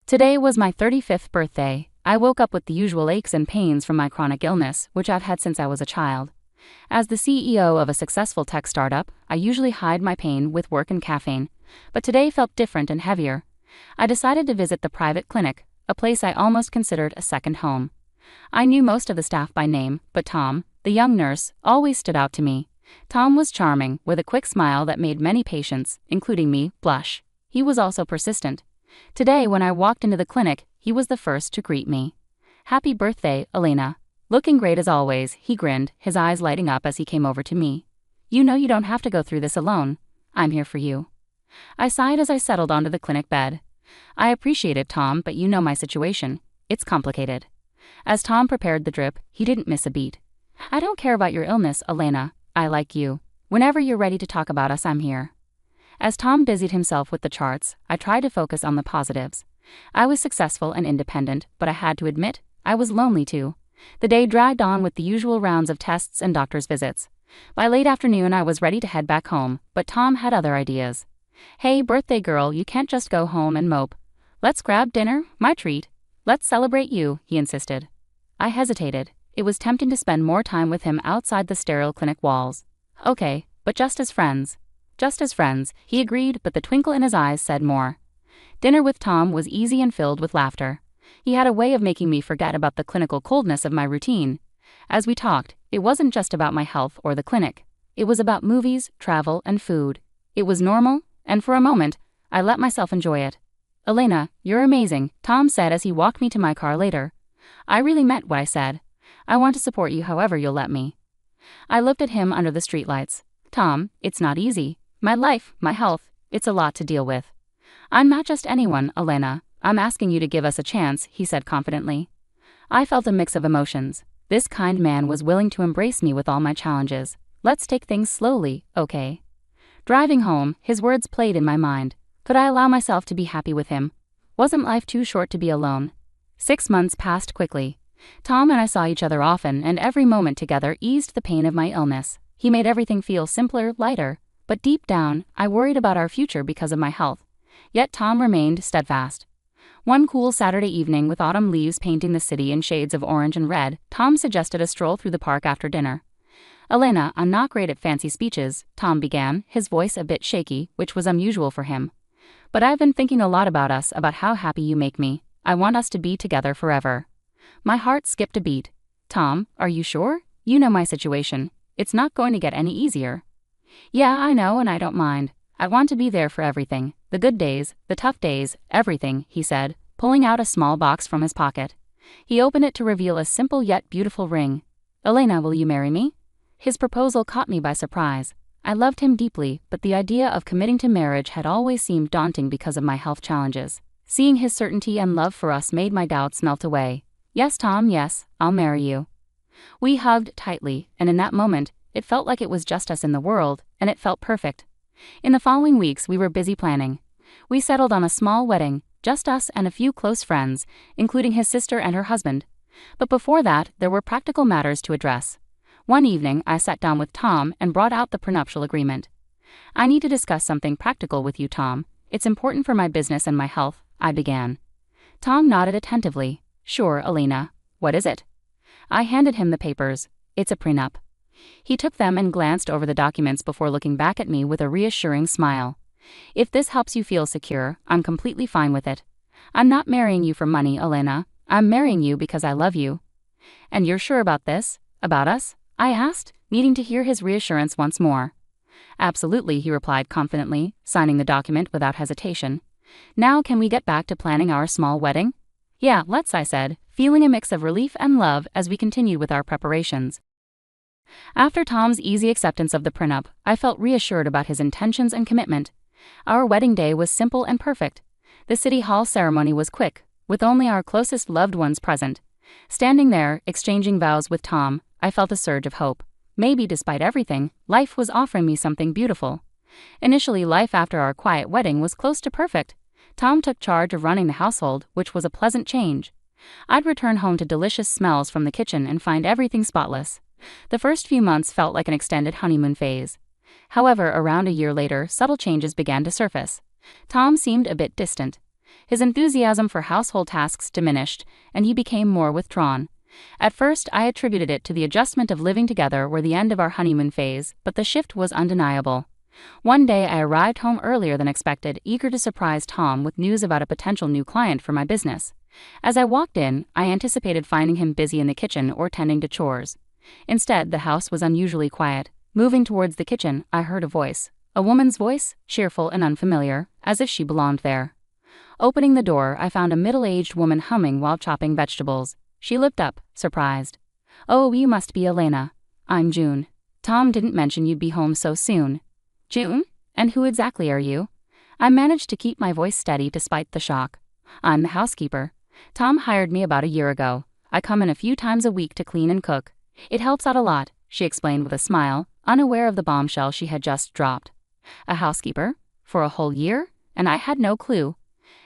Today was my 35th birthday. I woke up with the usual aches and pains from my chronic illness, which I've had since I was a child. As the CEO of a successful tech startup, I usually hide my pain with work and caffeine, but today felt different and heavier. I decided to visit the private clinic, a place I almost considered a second home. I knew most of the staff by name, but Tom, the young nurse, always stood out to me. Tom was charming, with a quick smile that made many patients, including me, blush. He was also persistent. Today, when I walked into the clinic, he was the first to greet me. "Happy birthday, Elena." Looking great as always, he grinned, his eyes lighting up as he came over to me. "You know you don't have to go through this alone. I'm here for you." I sighed as I settled onto the clinic bed. "I appreciate it, Tom, but you know my situation. It's complicated." As Tom prepared the drip, he didn't miss a beat. "I don't care about your illness, Elena. I like you. Whenever you're ready to talk about us, I'm here." As Tom busied himself with the charts, I tried to focus on the positives. I was successful and independent, but I had to admit, I was lonely too. The day dragged on with the usual rounds of tests and doctor's visits. By late afternoon, I was ready to head back home, but Tom had other ideas. "Hey, birthday girl, you can't just go home and mope. Let's grab dinner, my treat. Let's celebrate you," he insisted. I hesitated. It was tempting to spend more time with him outside the sterile clinic walls. "Okay, but just as friends." "Just as friends," he agreed, but the twinkle in his eyes said more. Dinner with Tom was easy and filled with laughter. He had a way of making me forget about the clinical coldness of my routine. As we talked, it wasn't just about my health or the clinic. It was about movies, travel, and food. It was normal, and for a moment, I let myself enjoy it. "Elena, you're amazing," Tom said as he walked me to my car later. I really meant what I said. "I want to support you however you'll let me." I looked at him under the streetlights. "Tom, it's not easy. My life, my health, it's a lot to deal with." "I'm not just anyone, Elena. I'm asking you to give us a chance," he said confidently. I felt a mix of emotions. This kind man was willing to embrace me with all my challenges. "Let's take things slowly, okay?" Driving home, his words played in my mind. Could I allow myself to be happy with him? Wasn't life too short to be alone? 6 months passed quickly. Tom and I saw each other often, and every moment together eased the pain of my illness. He made everything feel simpler, lighter. But deep down, I worried about our future because of my health. Yet Tom remained steadfast. One cool Saturday evening, with autumn leaves painting the city in shades of orange and red, Tom suggested a stroll through the park after dinner. "Elena, I'm not great at fancy speeches," Tom began, his voice a bit shaky, which was unusual for him. "But I've been thinking a lot about us, about how happy you make me. I want us to be together forever." My heart skipped a beat. "Tom, are you sure? You know my situation. It's not going to get any easier." "Yeah, I know, and I don't mind. I want to be there for everything. The good days, the tough days, everything," he said, pulling out a small box from his pocket. He opened it to reveal a simple yet beautiful ring. "Elena, will you marry me?" His proposal caught me by surprise. I loved him deeply, but the idea of committing to marriage had always seemed daunting because of my health challenges. Seeing his certainty and love for us made my doubts melt away. "Yes, Tom, yes, I'll marry you." We hugged tightly, and in that moment, it felt like it was just us in the world, and it felt perfect. In the following weeks, we were busy planning. We settled on a small wedding, just us and a few close friends, including his sister and her husband. But before that, there were practical matters to address. One evening, I sat down with Tom and brought out the prenuptial agreement. "I need to discuss something practical with you, Tom. It's important for my business and my health," I began. Tom nodded attentively. "Sure, Elena. What is it?" I handed him the papers. "It's a prenup." He took them and glanced over the documents before looking back at me with a reassuring smile. "If this helps you feel secure, I'm completely fine with it. I'm not marrying you for money, Elena. I'm marrying you because I love you." "And you're sure about this? About us?" I asked, needing to hear his reassurance once more. "Absolutely," he replied confidently, signing the document without hesitation. "Now can we get back to planning our small wedding?" "Yeah, let's," I said, feeling a mix of relief and love as we continued with our preparations. After Tom's easy acceptance of the prenup, I felt reassured about his intentions and commitment. Our wedding day was simple and perfect. The city hall ceremony was quick, with only our closest loved ones present. Standing there, exchanging vows with Tom, I felt a surge of hope. Maybe despite everything, life was offering me something beautiful. Initially, life after our quiet wedding was close to perfect. Tom took charge of running the household, which was a pleasant change. I'd return home to delicious smells from the kitchen and find everything spotless. The first few months felt like an extended honeymoon phase. However, around a year later, subtle changes began to surface. Tom seemed a bit distant. His enthusiasm for household tasks diminished, and he became more withdrawn. At first, I attributed it to the adjustment of living together or the end of our honeymoon phase, but the shift was undeniable. One day I arrived home earlier than expected, eager to surprise Tom with news about a potential new client for my business. As I walked in, I anticipated finding him busy in the kitchen or tending to chores. Instead, the house was unusually quiet. Moving towards the kitchen, I heard a voice. A woman's voice, cheerful and unfamiliar, as if she belonged there. Opening the door, I found a middle-aged woman humming while chopping vegetables. She looked up, surprised. "Oh, you must be Elena. I'm June. Tom didn't mention you'd be home so soon." "June? And who exactly are you?" I managed to keep my voice steady despite the shock. "I'm the housekeeper. Tom hired me about a year ago. I come in a few times a week to clean and cook. It helps out a lot," she explained with a smile, unaware of the bombshell she had just dropped. A housekeeper? For a whole year? And I had no clue.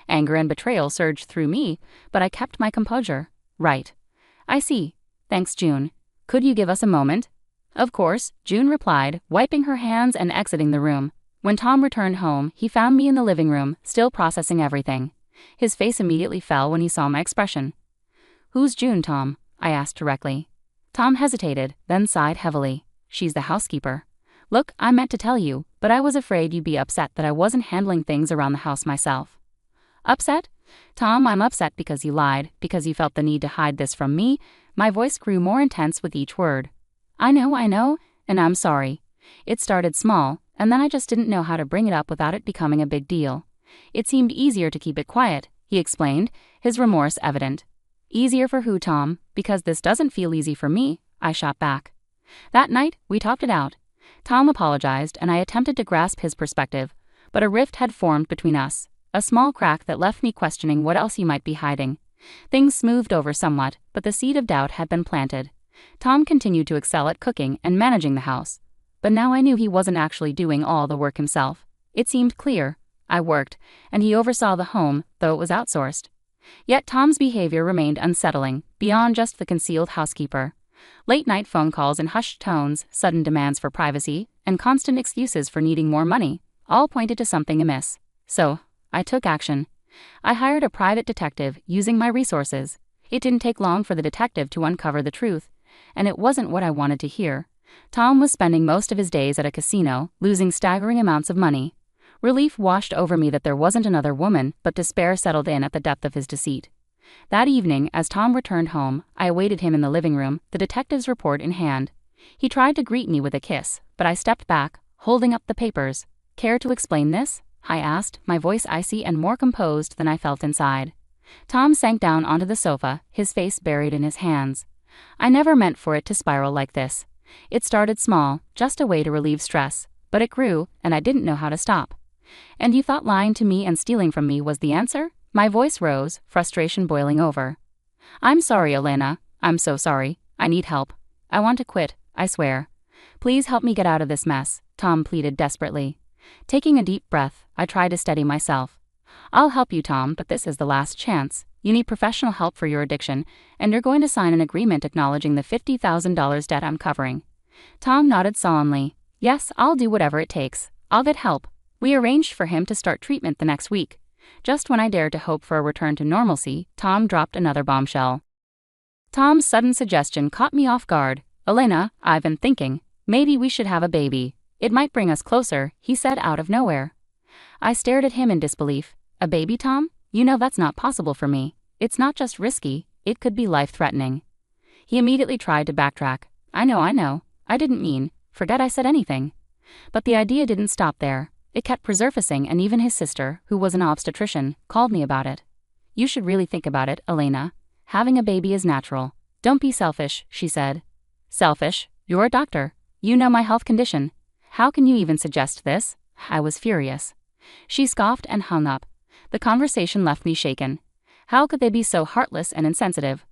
Anger and betrayal surged through me, but I kept my composure. "Right. I see. Thanks, June. Could you give us a moment?" "Of course," June replied, wiping her hands and exiting the room. When Tom returned home, he found me in the living room, still processing everything. His face immediately fell when he saw my expression. "Who's June, Tom?" I asked directly. Tom hesitated, then sighed heavily. "She's the housekeeper. Look, I meant to tell you, but I was afraid you'd be upset that I wasn't handling things around the house myself." "Upset? Tom, I'm upset because you lied, because you felt the need to hide this from me." My voice grew more intense with each word. I know, and I'm sorry. It started small, and then I just didn't know how to bring it up without it becoming a big deal. It seemed easier to keep it quiet," he explained, his remorse evident. "Easier for who, Tom? Because this doesn't feel easy for me," I shot back. That night, we talked it out. Tom apologized, and I attempted to grasp his perspective, but a rift had formed between us, a small crack that left me questioning what else he might be hiding. Things smoothed over somewhat, but the seed of doubt had been planted. Tom continued to excel at cooking and managing the house, but now I knew he wasn't actually doing all the work himself. It seemed clear. I worked, and he oversaw the home, though it was outsourced. Yet Tom's behavior remained unsettling, beyond just the concealed housekeeper. Late-night phone calls in hushed tones, sudden demands for privacy, and constant excuses for needing more money, all pointed to something amiss. So, I took action. I hired a private detective, using my resources. It didn't take long for the detective to uncover the truth, and it wasn't what I wanted to hear. Tom was spending most of his days at a casino, losing staggering amounts of money. Relief washed over me that there wasn't another woman, but despair settled in at the depth of his deceit. That evening, as Tom returned home, I awaited him in the living room, the detective's report in hand. He tried to greet me with a kiss, but I stepped back, holding up the papers. "Care to explain this?" I asked, my voice icy and more composed than I felt inside. Tom sank down onto the sofa, his face buried in his hands. "I never meant for it to spiral like this. It started small, just a way to relieve stress, but it grew, and I didn't know how to stop." "And you thought lying to me and stealing from me was the answer?" My voice rose, frustration boiling over. "I'm sorry, Elena. I'm so sorry. I need help. I want to quit, I swear. Please help me get out of this mess," Tom pleaded desperately. Taking a deep breath, I tried to steady myself. "I'll help you, Tom, but this is the last chance. You need professional help for your addiction, and you're going to sign an agreement acknowledging the $50,000 debt I'm covering." Tom nodded solemnly. "Yes, I'll do whatever it takes. I'll get help." We arranged for him to start treatment the next week. Just when I dared to hope for a return to normalcy, Tom dropped another bombshell. Tom's sudden suggestion caught me off guard. "Elena, I've been thinking, maybe we should have a baby. It might bring us closer," he said out of nowhere. I stared at him in disbelief. "A baby, Tom? You know that's not possible for me. It's not just risky, it could be life-threatening." He immediately tried to backtrack. I know. I didn't mean, forget I said anything." But the idea didn't stop there. It kept resurfacing, and even his sister, who was an obstetrician, called me about it. "You should really think about it, Elena. Having a baby is natural. Don't be selfish," she said. "Selfish? You're a doctor. You know my health condition. How can you even suggest this?" I was furious. She scoffed and hung up. The conversation left me shaken. How could they be so heartless and insensitive?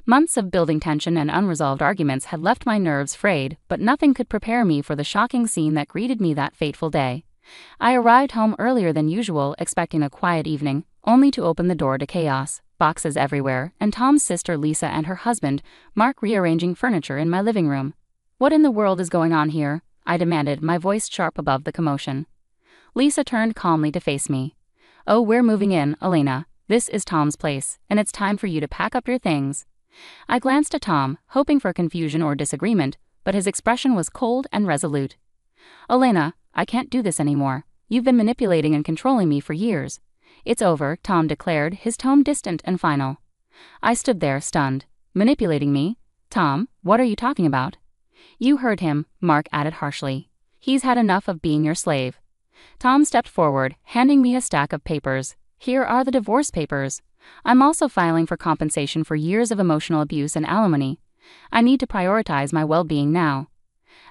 Months of building tension and unresolved arguments had left my nerves frayed, but nothing could prepare me for the shocking scene that greeted me that fateful day. I arrived home earlier than usual, expecting a quiet evening, only to open the door to chaos, boxes everywhere, and Tom's sister Lisa and her husband, Mark, rearranging furniture in my living room. "What in the world is going on here?" I demanded, my voice sharp above the commotion. Lisa turned calmly to face me. "Oh, we're moving in, Elena. This is Tom's place, and it's time for you to pack up your things." I glanced at Tom, hoping for confusion or disagreement, but his expression was cold and resolute. "Elena, I can't do this anymore. You've been manipulating and controlling me for years." "It's over," Tom declared, his tone distant and final. I stood there, stunned. "Manipulating me? Tom, what are you talking about?" "You heard him," Mark added harshly. "He's had enough of being your slave." Tom stepped forward, handing me a stack of papers. "Here are the divorce papers. I'm also filing for compensation for years of emotional abuse and alimony. I need to prioritize my well-being now."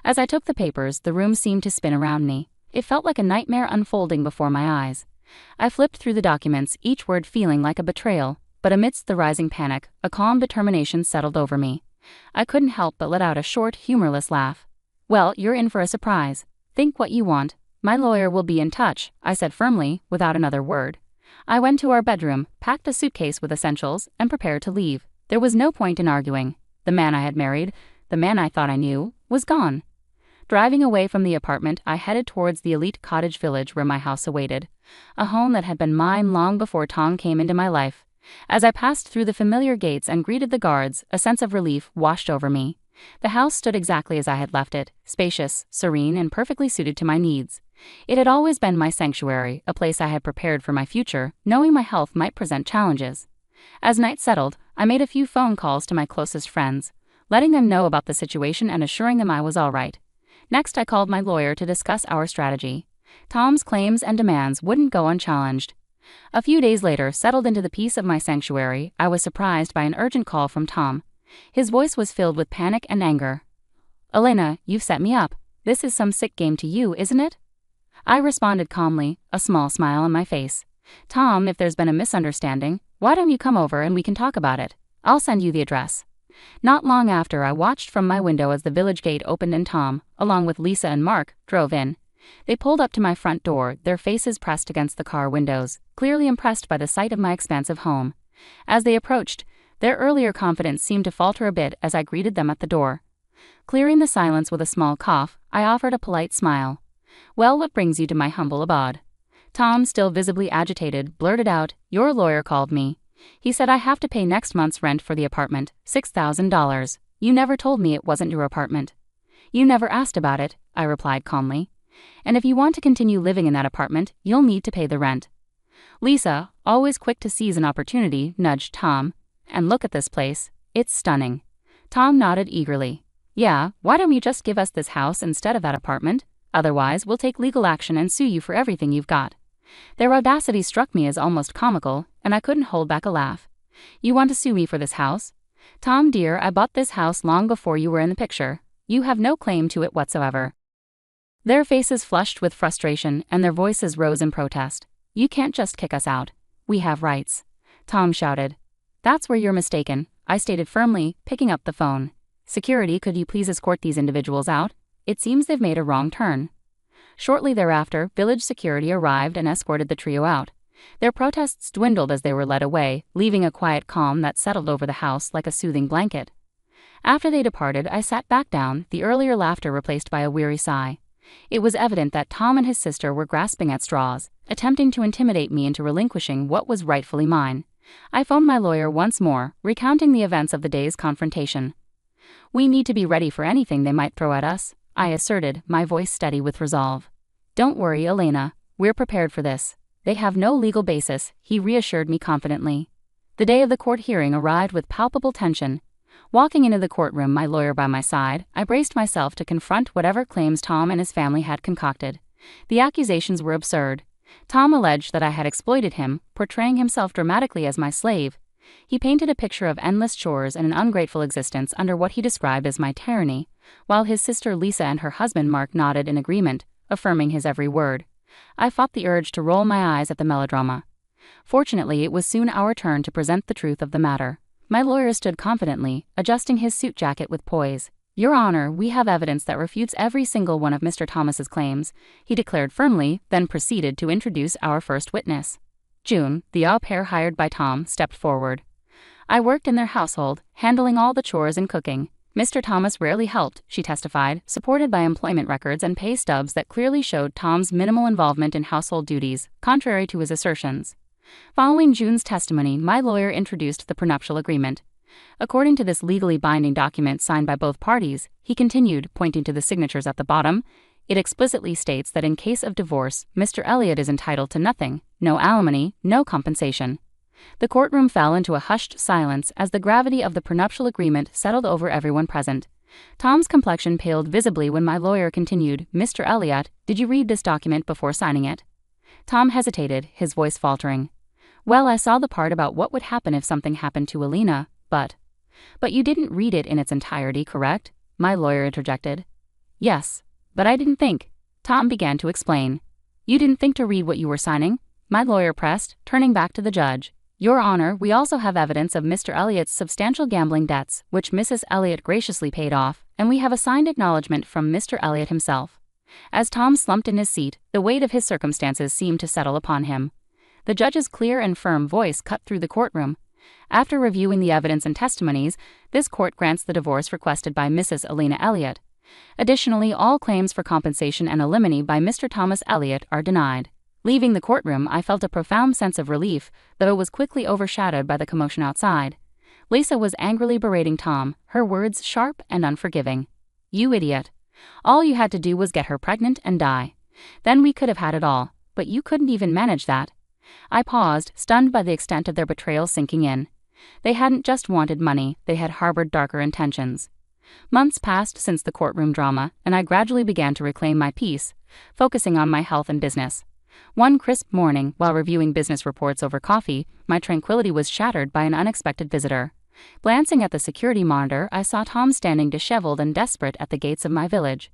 As I took the papers, the room seemed to spin around me. It felt like a nightmare unfolding before my eyes. I flipped through the documents, each word feeling like a betrayal, but amidst the rising panic, a calm determination settled over me. I couldn't help but let out a short, humorless laugh. "Well, you're in for a surprise. Think what you want. My lawyer will be in touch," I said firmly, without another word. I went to our bedroom, packed a suitcase with essentials, and prepared to leave. There was no point in arguing. The man I had married, the man I thought I knew, was gone. Driving away from the apartment, I headed towards the elite cottage village where my house awaited, a home that had been mine long before Tom came into my life. As I passed through the familiar gates and greeted the guards, a sense of relief washed over me. The house stood exactly as I had left it, spacious, serene, and perfectly suited to my needs. It had always been my sanctuary, a place I had prepared for my future, knowing my health might present challenges. As night settled, I made a few phone calls to my closest friends, letting them know about the situation and assuring them I was all right. Next, I called my lawyer to discuss our strategy. Tom's claims and demands wouldn't go unchallenged. A few days later, settled into the peace of my sanctuary, I was surprised by an urgent call from Tom. His voice was filled with panic and anger. "Elena, you've set me up. This is some sick game to you, isn't it?" I responded calmly, a small smile on my face. "Tom, if there's been a misunderstanding, why don't you come over and we can talk about it? I'll send you the address." Not long after, I watched from my window as the village gate opened and Tom, along with Lisa and Mark, drove in. They pulled up to my front door, their faces pressed against the car windows, clearly impressed by the sight of my expansive home. As they approached, their earlier confidence seemed to falter a bit as I greeted them at the door. Clearing the silence with a small cough, I offered a polite smile. "Well, what brings you to my humble abode?" Tom, still visibly agitated, blurted out, "Your lawyer called me. He said I have to pay next month's rent for the apartment, $6,000. You never told me it wasn't your apartment." "You never asked about it," I replied calmly. "And if you want to continue living in that apartment, you'll need to pay the rent." Lisa, always quick to seize an opportunity, nudged Tom. "And look at this place. It's stunning." Tom nodded eagerly. "Yeah, why don't you just give us this house instead of that apartment? Otherwise, we'll take legal action and sue you for everything you've got." Their audacity struck me as almost comical, and I couldn't hold back a laugh. "You want to sue me for this house? Tom dear, I bought this house long before you were in the picture. You have no claim to it whatsoever." Their faces flushed with frustration and their voices rose in protest. "You can't just kick us out. We have rights," Tom shouted. "That's where you're mistaken," I stated firmly, picking up the phone. "Security, could you please escort these individuals out? It seems they've made a wrong turn." Shortly thereafter, village security arrived and escorted the trio out. Their protests dwindled as they were led away, leaving a quiet calm that settled over the house like a soothing blanket. After they departed, I sat back down, the earlier laughter replaced by a weary sigh. It was evident that Tom and his sister were grasping at straws, attempting to intimidate me into relinquishing what was rightfully mine. I phoned my lawyer once more, recounting the events of the day's confrontation. "We need to be ready for anything they might throw at us," I asserted, my voice steady with resolve. "Don't worry, Elena. We're prepared for this. They have no legal basis," he reassured me confidently. The day of the court hearing arrived with palpable tension. Walking into the courtroom, my lawyer by my side, I braced myself to confront whatever claims Tom and his family had concocted. The accusations were absurd. Tom alleged that I had exploited him, portraying himself dramatically as my slave. He painted a picture of endless chores and an ungrateful existence under what he described as my tyranny, while his sister Lisa and her husband Mark nodded in agreement, affirming his every word. I fought the urge to roll my eyes at the melodrama. Fortunately, it was soon our turn to present the truth of the matter. My lawyer stood confidently, adjusting his suit jacket with poise. "Your Honor, we have evidence that refutes every single one of Mr. Thomas's claims," he declared firmly, then proceeded to introduce our first witness. June, the au pair hired by Tom, stepped forward. "I worked in their household, handling all the chores and cooking. Mr. Thomas rarely helped, she testified, supported by employment records and pay stubs that clearly showed Tom's minimal involvement in household duties, contrary to his assertions. Following June's testimony, my lawyer introduced the prenuptial agreement. According to this legally binding document signed by both parties, he continued, pointing to the signatures at the bottom, it explicitly states that in case of divorce, Mr. Elliott is entitled to nothing, no alimony, no compensation. The courtroom fell into a hushed silence as the gravity of the prenuptial agreement settled over everyone present. Tom's complexion paled visibly when my lawyer continued, Mr. Elliott, did you read this document before signing it? Tom hesitated, his voice faltering. Well, I saw the part about what would happen if something happened to Alina, but you didn't read it in its entirety, correct? My lawyer interjected. Yes, but I didn't think. Tom began to explain. You didn't think to read what you were signing? My lawyer pressed, turning back to the judge. Your Honor, we also have evidence of Mr. Elliott's substantial gambling debts, which Mrs. Elliott graciously paid off, and we have a signed acknowledgement from Mr. Elliott himself. As Tom slumped in his seat, the weight of his circumstances seemed to settle upon him. The judge's clear and firm voice cut through the courtroom. After reviewing the evidence and testimonies, this court grants the divorce requested by Mrs. Alina Elliott. Additionally, all claims for compensation and alimony by Mr. Thomas Elliott are denied. Leaving the courtroom, I felt a profound sense of relief, though it was quickly overshadowed by the commotion outside. Lisa was angrily berating Tom, her words sharp and unforgiving. You idiot. All you had to do was get her pregnant and die. Then we could have had it all, but you couldn't even manage that. I paused, stunned by the extent of their betrayal sinking in. They hadn't just wanted money, they had harbored darker intentions. Months passed since the courtroom drama, and I gradually began to reclaim my peace, focusing on my health and business. One crisp morning, while reviewing business reports over coffee, my tranquility was shattered by an unexpected visitor. Glancing at the security monitor, I saw Tom standing disheveled and desperate at the gates of my village.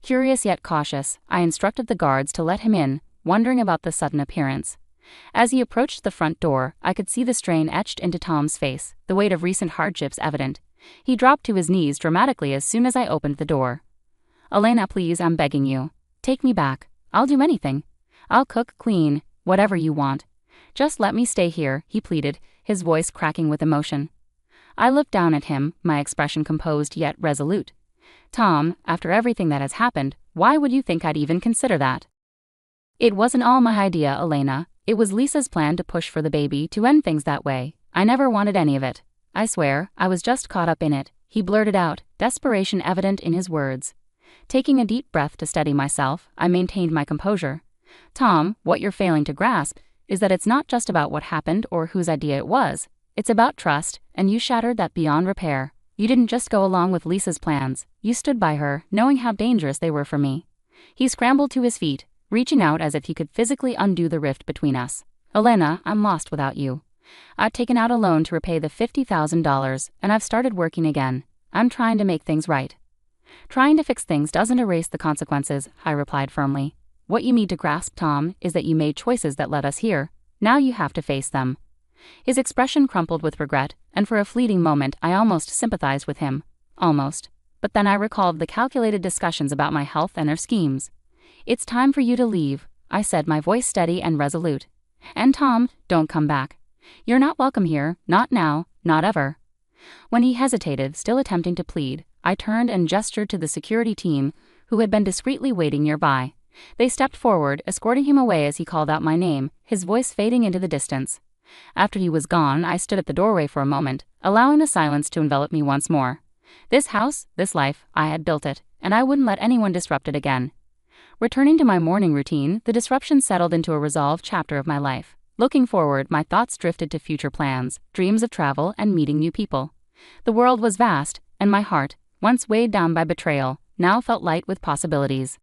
Curious yet cautious, I instructed the guards to let him in, wondering about the sudden appearance. As he approached the front door, I could see the strain etched into Tom's face, the weight of recent hardships evident. He dropped to his knees dramatically as soon as I opened the door. Elena, please, I'm begging you. Take me back. I'll do anything. I'll cook, clean, whatever you want. Just let me stay here, he pleaded, his voice cracking with emotion. I looked down at him, my expression composed yet resolute. Tom, after everything that has happened, why would you think I'd even consider that? It wasn't all my idea, Elena. It was Lisa's plan to push for the baby, to end things that way. I never wanted any of it. I swear, I was just caught up in it, he blurted out, desperation evident in his words. Taking a deep breath to steady myself, I maintained my composure. Tom, what you're failing to grasp is that it's not just about what happened or whose idea it was. It's about trust, and you shattered that beyond repair. You didn't just go along with Lisa's plans. You stood by her, knowing how dangerous they were for me. He scrambled to his feet, reaching out as if he could physically undo the rift between us. Elena, I'm lost without you. I've taken out a loan to repay the $50,000, and I've started working again. I'm trying to make things right. Trying to fix things doesn't erase the consequences, I replied firmly. What you need to grasp, Tom, is that you made choices that led us here. Now you have to face them. His expression crumpled with regret, and for a fleeting moment I almost sympathized with him. Almost. But then I recalled the calculated discussions about my health and her schemes. It's time for you to leave, I said, my voice steady and resolute. And Tom, don't come back. You're not welcome here, not now, not ever. When he hesitated, still attempting to plead, I turned and gestured to the security team, who had been discreetly waiting nearby. They stepped forward, escorting him away as he called out my name, his voice fading into the distance. After he was gone, I stood at the doorway for a moment, allowing the silence to envelop me once more. This house, this life, I had built it, and I wouldn't let anyone disrupt it again. Returning to my morning routine, the disruption settled into a resolved chapter of my life. Looking forward, my thoughts drifted to future plans, dreams of travel, and meeting new people. The world was vast, and my heart, once weighed down by betrayal, now felt light with possibilities.